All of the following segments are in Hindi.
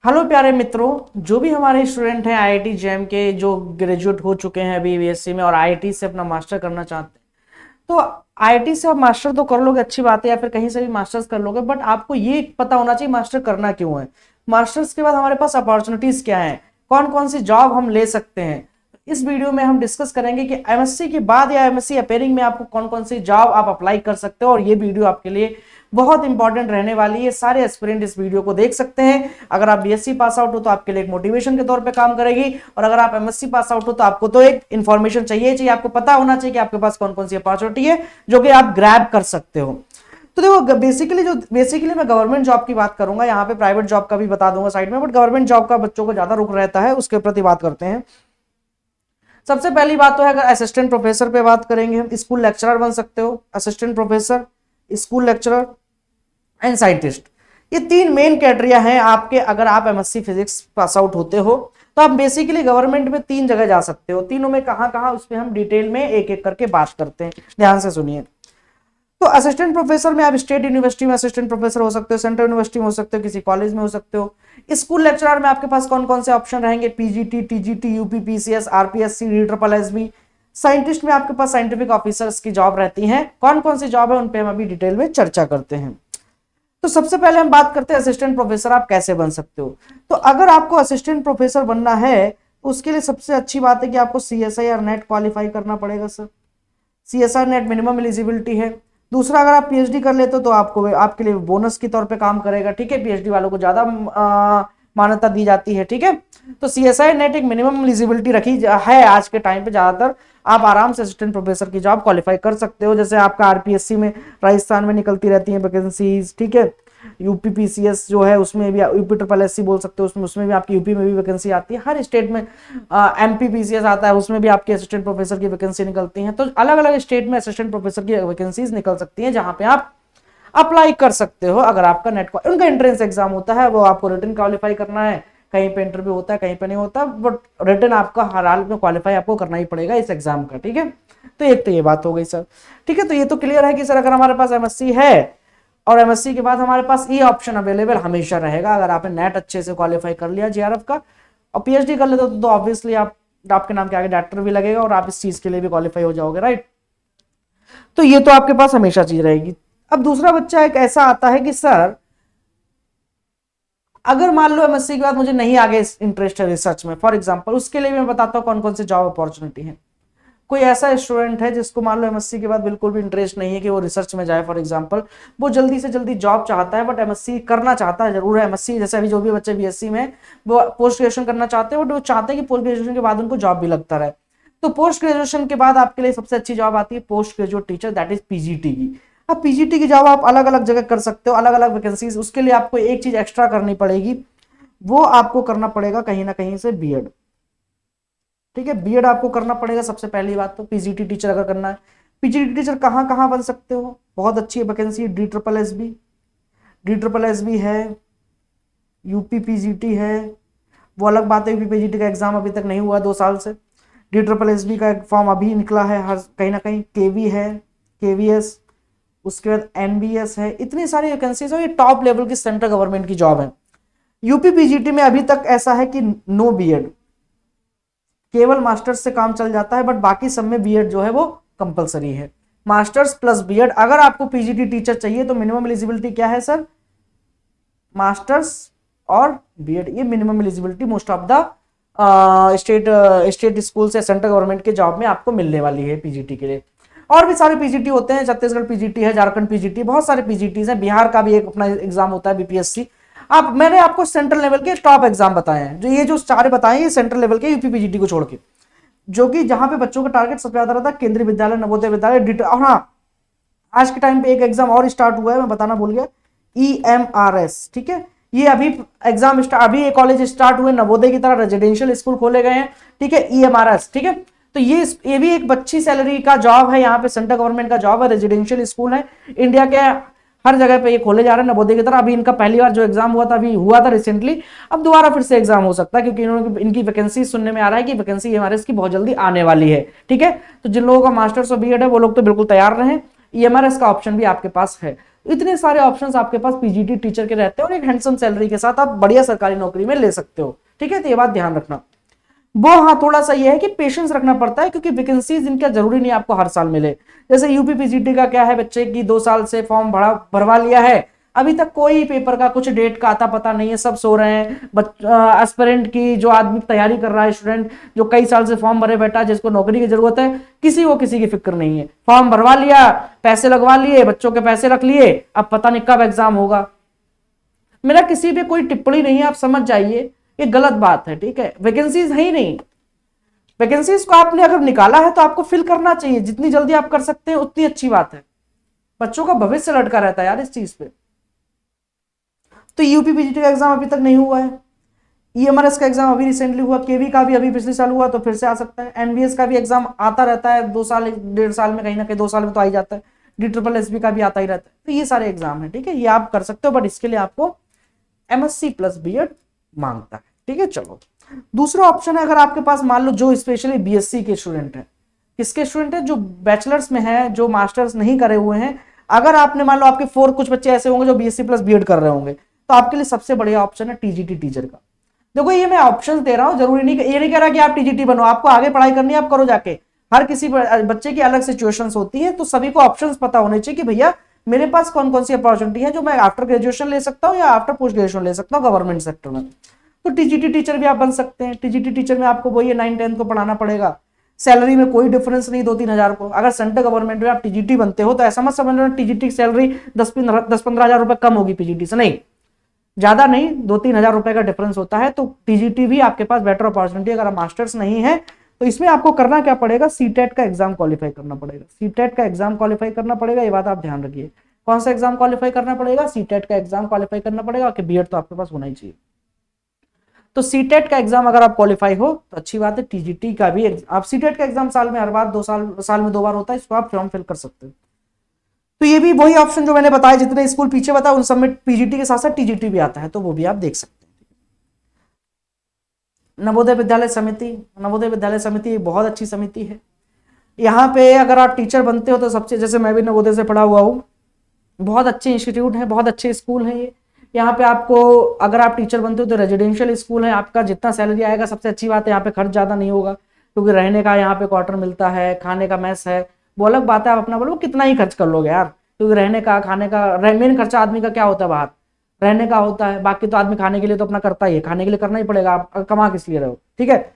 हेलो प्यारे मित्रों, जो भी हमारे स्टूडेंट हैं आईआईटी जेएम के, जो ग्रेजुएट हो चुके हैं अभी बीएससी में और आईआईटी से अपना मास्टर करना चाहते हैं, तो आईआईटी से आप मास्टर तो कर लोगे, अच्छी बात है, या फिर कहीं से भी मास्टर्स कर लोगे, बट आपको ये पता होना चाहिए मास्टर करना क्यों है। मास्टर्स के बाद हमारे पास अपॉर्चुनिटीज क्या है, कौन कौन सी जॉब हम ले सकते हैं। इस वीडियो में हम डिस्कस करेंगे कि एमएससी के बाद या एमएससी अपेयरिंग में आपको कौन कौन सी जॉब आप अप्लाई कर सकते हो, और ये वीडियो आपके लिए बहुत इंपॉर्टेंट रहने वाली है। सारे एस्पिरेंट इस वीडियो को देख सकते हैं। अगर आप बीएससी पास आउट हो तो आपके लिए एक मोटिवेशन के तौर पे काम करेगी, और अगर आप एमएससी पास आउट हो तो आपको तो एक इन्फॉर्मेशन चाहिए, आपको पता होना चाहिए कि आपके पास कौन कौन सी अपॉर्चुनिटी है जो कि आप ग्रैब कर सकते हो। तो देखो, बेसिकली मैं गवर्नमेंट जॉब की बात करूंगा, यहाँ पे प्राइवेट जॉब का भी बता दूंगा साइड में, बट गवर्नमेंट जॉब का बच्चों को ज्यादा रुख रहता है, उसके प्रति बात करते हैं। सबसे पहली बात तो है, अगर असिस्टेंट प्रोफेसर पे बात करेंगे, हम स्कूल लेक्चरर बन सकते हो, assistant professor, school lecturer and scientist. ये तीन मेन कैटेरिया हैं आपके। अगर आप एमएससी फिजिक्स पास आउट होते हो तो आप बेसिकली गवर्नमेंट में तीन जगह जा सकते हो। तीनों में कहां कहां, उसमें हम डिटेल में एक एक करके बात करते हैं, ध्यान से सुनिए। तो असिस्टेंट प्रोफेसर में आप स्टेट यूनिवर्सिटी में असिस्टेंट प्रोफेसर हो सकते हो, सेंट्रल यूनिवर्सिटी में हो सकते हो, किसी कॉलेज में हो सकते हो। स्कूल लेक्चरर में आपके पास कौन कौन से ऑप्शन रहेंगे, PGT, TGT, UP PCS, RPSC, DSSB। Scientist में आपके पास साइंटिफिक ऑफिसर्स की जॉब रहती है। कौन कौन सी जॉब है उन पे हम अभी डिटेल में चर्चा करते हैं। तो सबसे पहले हम बात करते हैं असिस्टेंट प्रोफेसर आप कैसे बन सकते हो। तो अगर आपको असिस्टेंट प्रोफेसर बनना है तो उसके लिए सबसे अच्छी बात है कि आपको सीएसआईआर नेट क्वालिफाई करना पड़ेगा sir. CSR net minimum eligibility है। दूसरा, अगर आप पीएचडी कर लेते हो तो आपको आपके लिए बोनस के तौर पे काम करेगा, ठीक है। पीएचडी वालों को ज्यादा मान्यता दी जाती है, ठीक है। तो सीएसआई नेट एक मिनिमम एलिजिबिलिटी रखी है आज के टाइम पे। ज्यादातर आप आराम से असिस्टेंट प्रोफेसर की जॉब क्वालिफाई कर सकते हो। जैसे आपका आरपीएससी में राजस्थान में निकलती रहती है वैकेंसीज, ठीक है। यूपी पीसीएस जो है उसमें भी, यूपी ट्रिपल एससी बोल सकते हो, उसमें भी आपकी यूपी में भी वैकेंसी आती है। हर स्टेट में एमपी पीसीएस आता है, उसमें भी आपकी असिस्टेंट प्रोफेसर की वैकेंसी निकलती है। तो अलग अलग स्टेट में असिस्टेंट प्रोफेसर की वैकेंसीज निकल सकती है, जहां पे आप अप्लाई कर सकते हो। अगर आपका नेट, उनका एंट्रेंस एग्जाम होता है, वो आपको रिटन क्वालिफाई करना है। कहीं पे इंटरव्यू होता है, कहीं पे नहीं होता, बट रिटन आपका हर हाल में क्वालिफाई आपको करना ही पड़ेगा इस एग्जाम का, ठीक है। तो एक तो ये बात हो गई सर, ठीक है। तो ये तो क्लियर है कि सर अगर हमारे पास एमएससी है और एमएससी के बाद हमारे पास ये ऑप्शन अवेलेबल हमेशा रहेगा। अगर आपने नेट अच्छे से क्वालिफाई कर लिया जेआरएफ का और पीएचडी कर लेते तो ऑब्वियसली आपके नाम के आगे डॉक्टर भी लगेगा और आप इस चीज के लिए भी क्वालिफाई हो जाओगे, राइट। तो ये तो आपके पास हमेशा चीज रहेगी। अब दूसरा बच्चा एक ऐसा आता है कि सर अगर मान लो एमएससी के बाद मुझे नहीं आगे इंटरेस्ट है रिसर्च में, फॉर एग्जांपल, उसके लिए मैं बताता हूं कौन कौन से जॉब अपॉर्चुनिटी है। कोई ऐसा स्टूडेंट है जिसको मान लो एमएससी के बाद बिल्कुल भी इंटरेस्ट नहीं है कि वो रिसर्च में जाए, फॉर एग्जांपल, वो जल्दी से जल्दी जॉब चाहता है, बट एमएससी करना चाहता है जरूर है। एमएससी जैसे अभी जो भी बच्चे बीएससी में वो पोस्ट ग्रेजुएशन करना चाहते हैं, बट वो चाहते हैं कि पोस्ट ग्रेजुएशन के बाद उनको जॉब भी लगता रहे। तो पोस्ट ग्रेजुएशन के बाद आपके लिए सबसे अच्छी जॉब आती है post graduate teacher, that is PGT की। अब पीजीटी की जॉब आप अलग अलग जगह कर सकते हो, अलग अलग वैकेंसीज। उसके लिए आपको एक चीज एक्स्ट्रा करनी पड़ेगी, वो आपको करना पड़ेगा कहीं ना कहीं से बीएड, ठीक है। बीएड आपको करना पड़ेगा सबसे पहली बात तो, पीजीटी टीचर अगर करना है। पीजीटी टीचर कहां कहां बन सकते हो, बहुत अच्छी vacancy, D triple S B है, यूपी पीजीटी है। वो अलग बात है, यूपी पीजीटी का एग्जाम अभी तक नहीं हुआ 2 साल से। डी ट्रिपल एस बी का फॉर्म अभी निकला है, हर कहीं ना कहीं। केवी है, केवीएस, उसके बाद एनबीएस है। इतनी सारी वैकेंसीज है, ये टॉप लेवल की सेंट्रल गवर्नमेंट की जॉब है। यूपी पीजीटी में अभी तक ऐसा है कि नो बीएड, केवल मास्टर्स से काम चल जाता है, बट बाकी सब में बीएड जो है वो कंपलसरी है। Masters plus BEd. अगर आपको पीजीटी टीचर चाहिए तो मिनिमम एलिजिबिलिटी क्या है सर, मास्टर्स और बीएड। ये minimum eligibility most of the state school से सेंट्रल गवर्नमेंट के जॉब में आपको मिलने वाली है पीजीटी के लिए। और भी सारे पीजीटी होते हैं, छत्तीसगढ़ पीजीटी है, झारखंड पीजीटी, बहुत सारे पीजीटी हैं। बिहार का भी एक अपना एग्जाम होता है बीपीएससी। मैंने आपको सेंट्रल लेवल के टॉप एग्जाम बताए हैं, जो ये जो सारे बताए ये सेंट्रल लेवल के यूपी पीजीटी को छोड़ के, जो कि जहां पे बच्चों का टारगेट सबसे ज्यादा रहता है, केंद्रीय विद्यालय, नवोदय विद्यालय। और हाँ, आज के टाइम पे एक एग्जाम और स्टार्ट हुआ है, मैं बताना भूल गया, ईएमआरएस, ठीक है। ये अभी एग्जाम अभी ये कॉलेज स्टार्ट हुए, नवोदय की तरह रेजिडेंशियल स्कूल खोले गए हैं, ठीक है, ईएमआरएस, ठीक है। तो ये भी एक अच्छी सैलरी का जॉब है, यहाँ पे सेंट्रल गवर्नमेंट का जॉब है, रेजिडेंशियल स्कूल है। इंडिया के हर जगह पे ये खोले जा रहे हैं नवोदय की तरह। अभी इनका पहली बार जो एग्जाम हुआ था, अभी हुआ था रिसेंटली, अब दोबारा फिर से एग्जाम हो सकता है, क्योंकि इनकी वैकेंसी सुनने में आ रहा है कि वैकेंसी ईएमआरएस की बहुत जल्दी आने वाली है, ठीक है। तो जिन लोगों का मास्टर्स और बीएड है वो लोग तो बिल्कुल तैयार रहे, ईएमआरएस का ऑप्शन भी आपके पास है। इतने सारे ऑप्शंस आपके पास पीजीटी टीचर के रहते हैं और एक हैंडसम सैलरी के साथ आप बढ़िया सरकारी नौकरी में ले सकते हो। ठीक है, तो ये बात ध्यान रखना। वो हाँ थोड़ा सा ये है कि पेशेंस रखना पड़ता है, क्योंकि वैकेंसीज इनका जरूरी नहीं आपको हर साल मिले। जैसे यूपी पीजीटी का क्या है, बच्चे की 2 साल से फॉर्म भरवा लिया है, अभी तक कोई पेपर का कुछ डेट का आता पता नहीं है, सब सो रहे हैं। एस्पिरेंट की जो आदमी तैयारी कर रहा है, स्टूडेंट जो कई साल से फॉर्म भरे बैठा, जिसको नौकरी की जरूरत है, किसी की फिक्र नहीं है। फॉर्म भरवा लिया, पैसे लगवा लिए, बच्चों के पैसे रख लिए, अब पता नहीं कब एग्जाम होगा। मेरा किसी पे कोई टिप्पणी नहीं है, आप समझ जाइए, ये गलत बात है। ठीक है, वैकेंसीज है ही नहीं। वैकेंसीज को आपने अगर निकाला है तो आपको फिल करना चाहिए, जितनी जल्दी आप कर सकते हैं उतनी अच्छी बात है। बच्चों का भविष्य लटका रहता है यार इस चीज पे। तो यूपी पीजीटी का एग्जाम अभी तक नहीं हुआ है, ईएमआरएस का एग्जाम अभी रिसेंटली हुआ, केवी का भी अभी पिछले साल हुआ, तो फिर से आ सकता है। एनवीएस का भी एग्जाम आता रहता है 2 साल 1.5 साल में, कहीं ना कहीं 2 साल में तो आ ही जाता है। DSSB का भी आता ही रहता है। तो ये सारे एग्जाम है, ठीक है, ये आप कर सकते हो, बट इसके लिए आपको MSc प्लस बीएड मांगता है। ठीक है, चलो दूसरा ऑप्शन है, अगर आपके पास मान लो जो स्पेशली बीएससी के स्टूडेंट है, किसके स्टूडेंट है, जो बैचलर्स में है, जो मास्टर्स नहीं करे हुए हैं, अगर आपने मान लो आपके 4 कुछ बच्चे ऐसे होंगे जो बीएससी प्लस बीएड कर रहे होंगे, तो आपके लिए सबसे बढ़िया ऑप्शन है टीजीटी टीचर का। देखो ये मैं ऑप्शंस दे रहा हूं, जरूरी नहीं, ये नहीं कह रहा कि आप टीजीटी बनो, आपको आगे पढ़ाई करनी है आप करो जाके। हर किसी बच्चे की अलग सिचुएशंस होती है, तो सभी को ऑप्शंस पता होने चाहिए कि भैया मेरे पास कौन कौन सी अपॉर्चुनिटी है जो मैं आफ्टर ग्रेजुएशन ले सकता हूँ या आफ्टर पोस्ट ग्रेजुएशन ले सकता हूँ गवर्नमेंट सेक्टर में। तो टीजीटी टीचर भी आप बन सकते हैं। टीजीटी टीचर में आपको वही 9-10 को पढ़ाना पड़ेगा, सैलरी में कोई डिफरेंस नहीं 2-3 हजार को। अगर सेंट्रल गवर्नमेंट में आप टीजीटी बनते हो तो ऐसा मत समझ लो टीजीटी की सैलरी 10-15 हजार रुपए कम होगी पीजीटी से, नहीं, ज्यादा नहीं, 2-3 हजार रुपए का डिफरेंस होता है। तो टीजीटी भी आपके पास बेटर अपॉर्चुनिटी। अगर आप मास्टर्स नहीं है तो इसमें आपको करना क्या पड़ेगा, सीटेट का एग्जाम क्वालिफाई करना पड़ेगा। सीटेट का एग्जाम क्वालिफाई करना पड़ेगा, ये बात आप ध्यान रखिए। कौन सा एग्जाम क्वालिफाई करना पड़ेगा, सीटेट का एग्जाम क्वालिफाई करना पड़ेगा, कि बीएड तो आपके पास होना ही चाहिए। तो सीटेट का एग्जाम अगर आप क्वालिफाई हो तो अच्छी बात है। टीजीटी का भी आप सीटेट का एग्जाम साल में हर बार 2 साल में 2 बार होता है, इसको आप फॉर्म फिल कर सकते हो। तो ये भी वही ऑप्शन जो मैंने बताया, जितने स्कूल पीछे बताया उन सब में पीजीटी के साथ साथ टीजीटी भी आता है, तो वो भी आप देख सकते हैं। नवोदय विद्यालय समिति, नवोदय विद्यालय समिति एक बहुत अच्छी समिति है। यहाँ पे अगर आप टीचर बनते हो तो सबसे, जैसे मैं भी नवोदय से पढ़ा हुआ हूँ, बहुत अच्छे इंस्टीट्यूट हैं, बहुत अच्छे स्कूल हैं ये। यहाँ पे आपको अगर आप टीचर बनते हो तो रेजिडेंशियल स्कूल है, आपका जितना सैलरी आएगा, सबसे अच्छी बात है यहाँ पे खर्च ज्यादा नहीं होगा, क्योंकि रहने का यहाँ पे क्वार्टर मिलता है, खाने का मेस है। वो अलग बात है, आप अपना बोलो कितना ही खर्च कर लोगे यार, क्योंकि रहने का खाने का मेन खर्चा आदमी का क्या होता है, बाहर रहने का होता है। बाकी तो आदमी खाने के लिए तो अपना करता ही है, खाने के लिए करना ही पड़ेगा, आप कमा किस लिए रहे हो। ठीक है,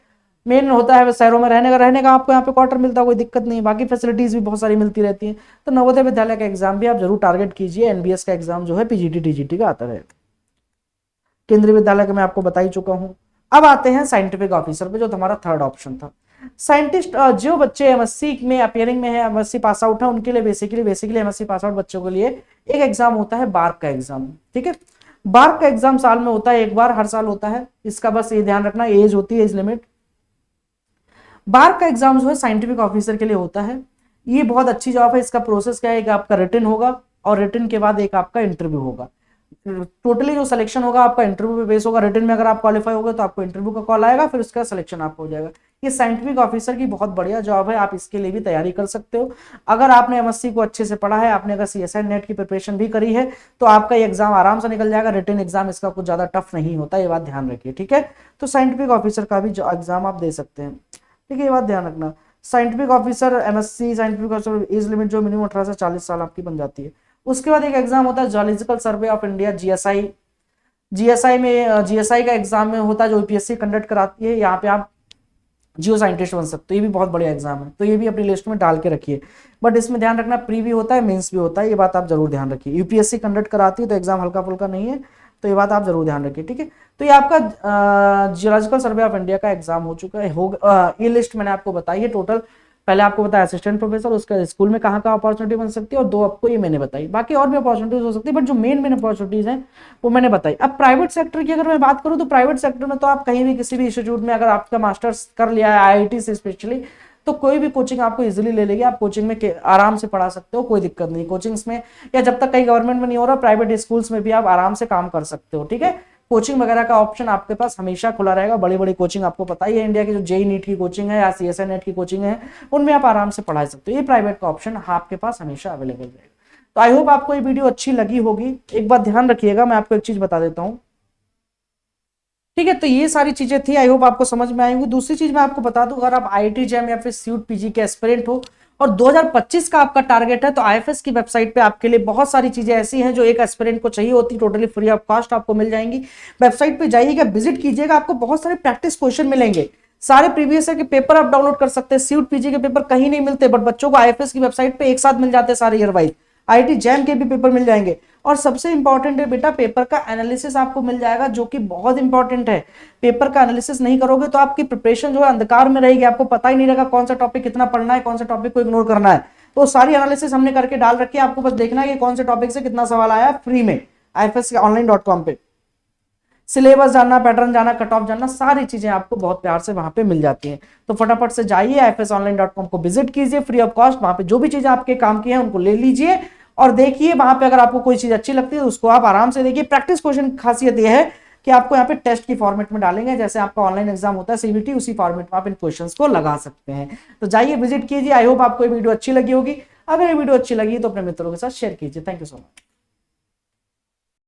मेन होता है शहरों में रहने का आपको यहाँ पे क्वार्टर मिलता है, कोई दिक्कत नहीं, बाकी फैसिलिटीज भी बहुत सारी मिलती रहती हैं। तो नवोदय विद्यालय का एग्जाम भी आप जरूर टारगेट कीजिए। एनबीएस का एग्जाम जो है पीजीटी टीजीटी का आता है। केंद्रीय विद्यालय का मैं आपको बता ही चुका हूं। अब आते हैं साइंटिफिक ऑफिसर पे, जो हमारा थर्ड ऑप्शन था। साइंटिस्ट, जो बच्चे एमएससी में अपियरिंग में है, एमएससी पास आउट है, उनके लिए बेसिकली एमएससी पास आउट बच्चों के लिए एक एग्जाम होता है, बार्क का एग्जाम। ठीक है, बार्क का एग्जाम साल में होता है एक बार, हर साल होता है। इसका बस ये ध्यान रखना, एज होती है, एज लिमिट। बार्क का एग्जाम जो है साइंटिफिक ऑफिसर के लिए होता है। ये बहुत अच्छी जॉब है। इसका प्रोसेस क्या है, एक आपका रिटन होगा और रिटन के बाद एक आपका इंटरव्यू होगा। टोटली जो सिलेक्शन होगा आपका इंटरव्यू पे बेस होगा। रिटन में अगर आप क्वालिफाई होगे तो आपको इंटरव्यू का कॉल आएगा, फिर उसका सिलेक्शन आपको हो जाएगा। ये साइंटिफिक ऑफिसर की बहुत बढ़िया जॉब है, आप इसके लिए भी तैयारी कर सकते हो। अगर आपने एमएससी को अच्छे से पढ़ा है, आपने अगर सीएसआई नेट की प्रिपरेशन भी करी है, तो आपका ये एग्जाम आराम से निकल जाएगा। रिटन एग्जाम इसका कुछ ज्यादा टफ नहीं होता, ये बात ध्यान रखिए। ठीक है, तो साइंटिफिक ऑफिसर का भी एग्जाम आप दे सकते हैं। ठीक है, ये बात ध्यान रखना। Scientific officer MSc scientific officer age limit जो मिनिमम 18 से 40 साल आपकी बन जाती है। उसके बाद एक एग्जाम होता है geological survey of India, GSI. GSI का एग्जाम में होता है, जो यूपीएससी कंडक्ट कराती है। यहाँ पे आप जियो साइंटिस्ट बन सकते हो, ये भी बहुत बढ़िया एग्जाम है, तो ये भी अपनी लिस्ट में डाल के रखिए। बट इसमें ध्यान रखना, प्री भी होता है, मेंस भी होता है, ये बात आप जरूर ध्यान रखिए। यूपीएससी कंडक्ट कराती है तो एग्जाम हल्का फुल्का नहीं है, तो ये बात आप जरूर ध्यान रखिए। ठीक है, तो ये आपका जियोलॉजिकल सर्वे ऑफ इंडिया का एग्जाम हो चुका है। ये लिस्ट मैंने आपको बताई है टोटल। पहले आपको बताया असिस्टेंट प्रोफेसर, उसका स्कूल में कहाँ कहाँ अपॉर्चुनिटी बन सकती है, और 2 आपको ये मैंने बताई। बाकी और भी अपॉर्चुनिटीज हो सकती है, बट जो मेन अपॉर्चुनिटीज हैं वो मैंने बताई। अब प्राइवेट सेक्टर की अगर मैं बात करूँ तो प्राइवेट सेक्टर में तो आप कहीं भी किसी भी इंस्टीट्यूट में, अगर आपका मास्टर्स कर लिया है आईआईटी से स्पेशली, तो कोई भी कोचिंग आपको इजीली ले लेगी। आप कोचिंग में आराम से पढ़ा सकते हो, कोई दिक्कत नहीं कोचिंग्स में। या जब तक कहीं गवर्नमेंट में नहीं हो रहा, प्राइवेट स्कूल्स में भी आप आराम से काम कर सकते हो। ठीक है, कोचिंग वगैरह का ऑप्शन आपके पास हमेशा खुला रहेगा। बड़ी बड़ी कोचिंग आपको पता ही है, इंडिया की जो जेई नीट की कोचिंग है या सीएसआई नेट की कोचिंग है, उनमें आप आराम से पढ़ा सकते हो। ये प्राइवेट का ऑप्शन आपके पास हमेशा अवेलेबल रहेगा। तो आई होप आपको ये वीडियो अच्छी लगी होगी। एक बात ध्यान रखिएगा, मैं आपको एक चीज बता देता हूं, ठीक है। तो ये सारी चीजें थी, आई होप आपको समझ में आई होंगी। दूसरी चीज मैं आपको बता दूं, अगर आप आईआईटी जैम या फिर सीयूट पीजी के एस्पिरेंट हो और 2025 का आपका टारगेट है, तो आईएफएस की वेबसाइट पे आपके लिए बहुत सारी चीजें ऐसी हैं जो एक एस्पिरेंट को चाहिए होती, टोटली फ्री ऑफ कॉस्ट आपको मिल जाएंगी। वेबसाइट पे जाइएगा, विजिट कीजिएगा, आपको बहुत सारे प्रैक्टिस क्वेश्चन मिलेंगे। सारे प्रीवियस ईयर के पेपर आप डाउनलोड कर सकते हैं। सीयूट पीजी के पेपर कहीं नहीं मिलते, बट बच्चों को आईएफएस की वेबसाइट पे एक साथ मिल जाते हैं सारे ईयर वाइज। आईआईटी जैम के भी पेपर मिल जाएंगे। और सबसे इंपॉर्टेंट है बेटा, पेपर का एनालिसिस आपको मिल जाएगा, जो कि बहुत इंपॉर्टेंट है। पेपर का एनालिसिस नहीं करोगे तो आपकी प्रिपरेशन जो है अंधकार में रहेगी, आपको पता ही नहीं रहेगा कौन सा टॉपिक कितना पढ़ना है, कौन सा टॉपिक को इग्नोर करना है। तो सारी एनालिसिस हमने करके डाल रखी है, आपको बस देखना है कि कौन से टॉपिक से कितना सवाल आया फ्री में आईएफएस के online.com पे। सिलेबस जानना, पैटर्न जानना, कट ऑफ जानना, सारी चीजें आपको बहुत प्यार से वहां पे मिल जाती हैं। तो फटाफट से जाइए ifsonline.com को विजिट कीजिए फ्री ऑफ कॉस्ट। वहां पे जो भी चीजें आपके काम की हैं उनको ले लीजिए और देखिए वहां पे अगर आपको कोई चीज अच्छी लगती है तो उसको आप आराम से देखिए। प्रैक्टिस क्वेश्चन की खासियत यह है कि आपको यहाँ पे टेस्ट की फॉर्मेट में डालेंगे, जैसे आपका ऑनलाइन एग्जाम होता है सीबीटी, उसी फॉर्मेट में आप इन क्वेश्चंस को लगा सकते हैं। तो जाइए विजिट कीजिए। आई होप आपको ये वीडियो अच्छी लगी होगी। अगर ये वीडियो अच्छी लगी तो अपने मित्रों के साथ शेयर कीजिए। Thank you so much.